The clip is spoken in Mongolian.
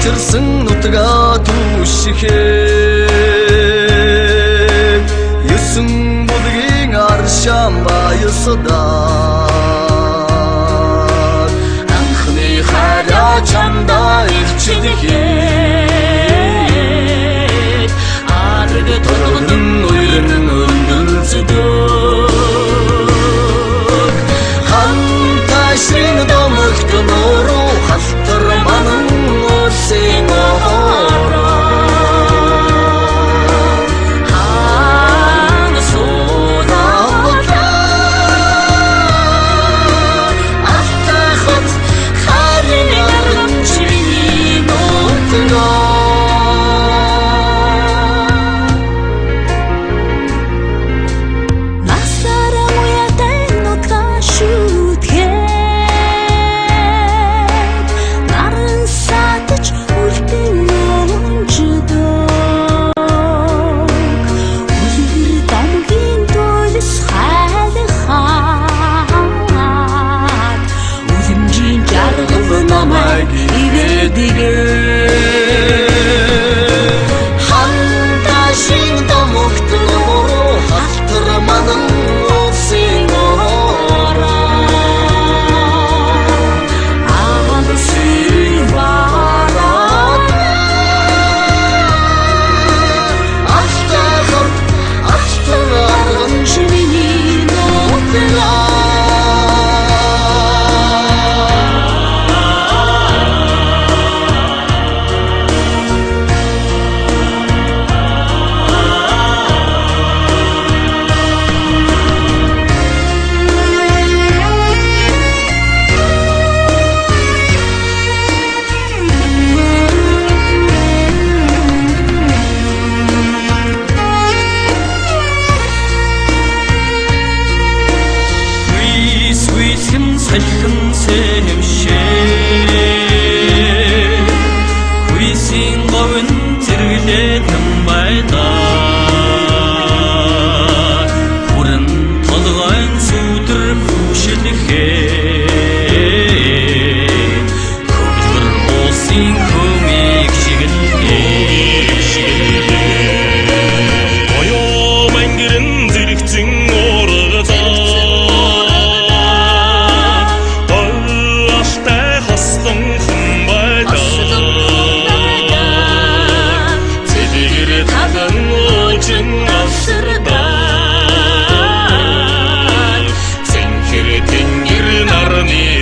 учирсан нутга түшихээ Юусэн бүлгийн аршаан баясадаа Анхны хараа чамда илчилхээ Арг турган уйрын өндөлцдөг Ханташрын домогт нуруу халтар манан улсын ороо Хаан суунаалаа Алтахад харин ярган чиний нутгаа Ханташин домогт нуруу халтар манан улсын ороо Алсын бараад Алтахад алтан чиний нутгаа Салхин сэмшээ Хүйсийн говин зэрэглэдэн байдаа Хүрэн толгойн сүдэр бүшилхээ Хөвлөр улсын хөмийг шигэлээ Боёо мангэрэн зэрэгцэн Цэнхэр тэнгэр нарны